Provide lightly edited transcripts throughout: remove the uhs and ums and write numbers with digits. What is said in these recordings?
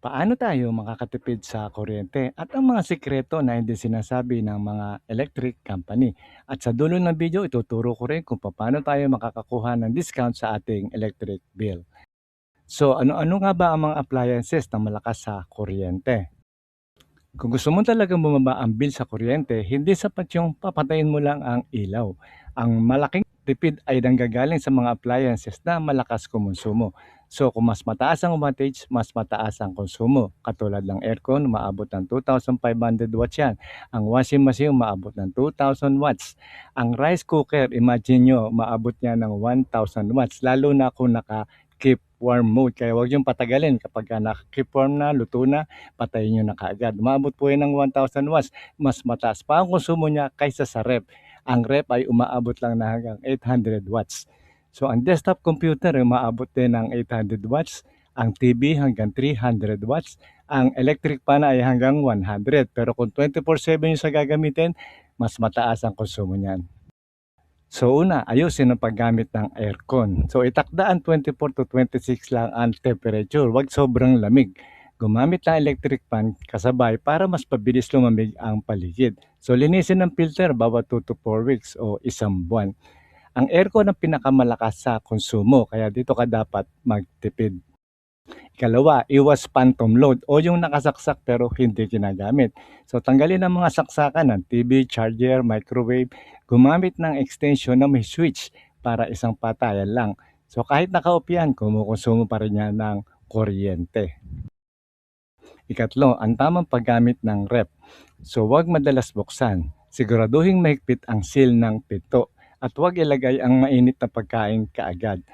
Paano tayo makakatipid sa kuryente at ang mga sikreto na hindi sinasabi ng mga electric company. At sa dulo ng video, ituturo ko rin kung paano tayo makakakuha ng discount sa ating electric bill. So ano-ano nga ba ang mga appliances na malakas sa kuryente? Kung gusto mo talagang bumaba ang bill sa kuryente, hindi sapat yung papatayin mo lang ang ilaw. Ang malaking tipid ay nanggagaling sa mga appliances na malakas kumonsumo. So kung mas mataas ang wattage, mas mataas ang konsumo. Katulad ng aircon, maabot ng 2,500 watts yan. Ang washing machine, maabot ng 2,000 watts. Ang rice cooker, imagine nyo, maabot niya ng 1,000 watts. Lalo na kung naka-keep warm mode. Kaya huwag yung patagalin. Kapag naka-keep warm na, luto na, patayin nyo na kaagad. Umabot po yan ng 1,000 watts. Mas mataas pa ang konsumo niya kaysa sa ref. Ang ref ay umaabot lang na hanggang 800 watts. So ang desktop computer ay umaabot din ng 800 watts. Ang TV hanggang 300 watts. Ang electric fan ay hanggang 100. Pero kung 24/7 yung sa gagamitin, mas mataas ang konsumo niyan. So una, ayusin ang paggamit ng aircon. So itakdaan 24 to 26 lang ang temperature, wag sobrang lamig. Gumamit ng electric fan kasabay para mas pabilis lumamig ang paligid. So linisin ang filter bawat 2 to 4 weeks o isang buwan. Ang aircon ang pinakamalakas sa konsumo kaya dito ka dapat magtipid. Ikalawa, iwas phantom load o yung nakasaksak pero hindi ginagamit. So tanggalin ang mga saksakan ng TV, charger, microwave, gumamit ng extension na may switch para isang patayan lang. So kahit naka-off yan, kumukonsumo pa rin yan ng kuryente. Ikatlo, ang tamang paggamit ng ref. So huwag madalas buksan. Siguraduhin mahigpit ang seal ng pinto at huwag ilagay ang mainit na pagkain kaagad.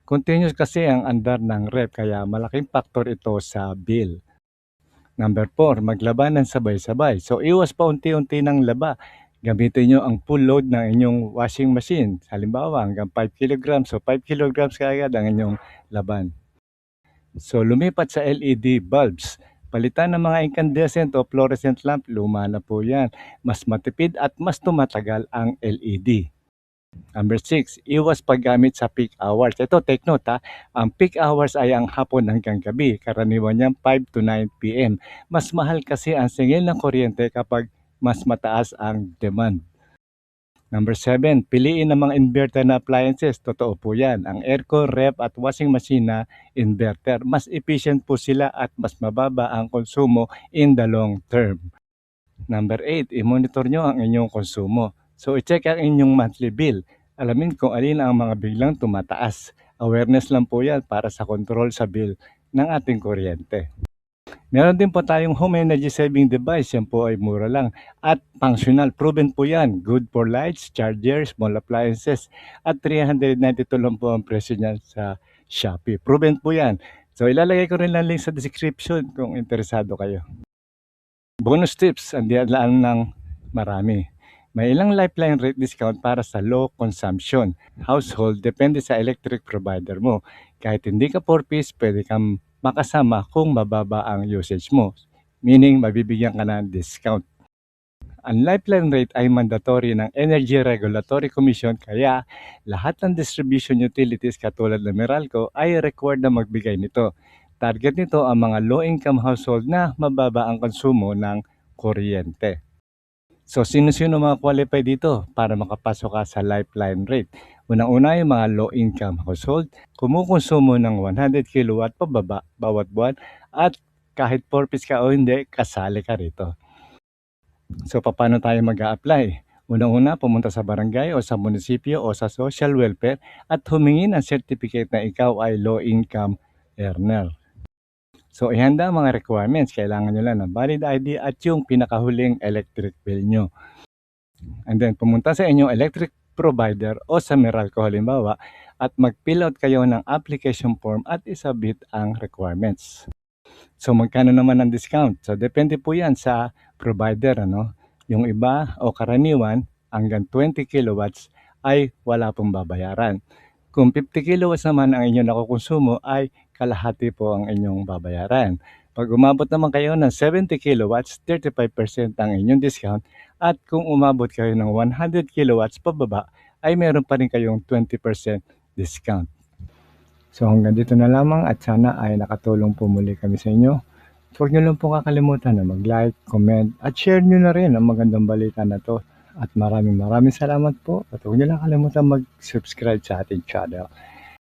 Continuous kasi ang andar ng ref kaya malaking factor ito sa bill. Number 4, maglaba ng sabay-sabay. So iwas pa unti-unti ng laba. Gamitin nyo ang full load ng inyong washing machine. Halimbawa hanggang 5 kilograms. So 5 kilograms kaagad ang inyong laban. So lumipat sa LED bulbs. Palitan ng mga incandescent o fluorescent lamp, luma na po yan. Mas matipid at mas tumatagal ang LED. Number 6, iwas paggamit sa peak hours. Ito, take note ha. Ang peak hours ay ang hapon hanggang gabi. Karaniwan niyan 5 to 9 p.m. Mas mahal kasi ang singil ng kuryente kapag mas mataas ang demand. Number 7, piliin ang mga inverter na appliances. Totoo po yan. Ang aircon, ref at washing machine na inverter. Mas efficient po sila at mas mababa ang konsumo in the long term. Number 8, i-monitor nyo ang inyong konsumo. So, i-check ang inyong monthly bill. Alamin kung alin ang mga biglang tumataas. Awareness lang po yan para sa control sa bill ng ating kuryente. Meron din po tayong home energy saving device. Yan po ay mura lang. At functional, proven po yan. Good for lights, chargers, small appliances. At 392 lang po ang presyo niyan sa Shopee. Proven po yan. So, ilalagay ko rin lang link sa description kung interesado kayo. Bonus tips, ang diyan ng marami. May ilang lifeline rate discount para sa low consumption household, depende sa electric provider mo. Kahit hindi ka 4-piece, pwede kang makasama kung mababa ang usage mo. Meaning, mabibigyan ka ng discount. Ang lifeline rate ay mandatory ng Energy Regulatory Commission kaya lahat ng distribution utilities katulad ng Meralco ay required na magbigay nito. Target nito ang mga low-income household na mababa ang konsumo ng kuryente. So sino-sino mga qualify dito para makapasok ka sa lifeline rate? Unang-una yung mga low-income household, kumukonsumo ng 100 kilowatt pababa bawat buwan at kahit 4-piece ka o hindi, kasali ka rito. So paano tayo mag-a-apply? Unang-una, pumunta sa barangay o sa munisipyo o sa social welfare at humingi ng certificate na ikaw ay low-income earner. So ihanda ang mga requirements. Kailangan nyo lang ng valid ID at yung pinakahuling electric bill nyo. And then pumunta sa inyong electric provider o sa Meralco halimbawa at mag-fill out kayo ng application form at isubmit ang requirements. So magkano naman ang discount? So depende po yan sa provider. Yung iba o karaniwan hanggang 20 kilowatts ay wala pong babayaran. Kung 50 kilowatts naman ang inyong nakukonsumo ay kalahati po ang inyong babayaran. Pag umabot naman kayo ng 70 kilowatts, 35% ang inyong discount at kung umabot kayo ng 100 kilowatts pababa ay meron pa rin kayong 20% discount. So hanggang dito na lamang at sana ay nakatulong po muli kami sa inyo. Huwag niyo lang pong kakalimutan na mag-like, comment at share niyo na rin ang magandang balita na 'to. At maraming maraming salamat po at huwag niyo lang kalimutan mag-subscribe sa ating channel.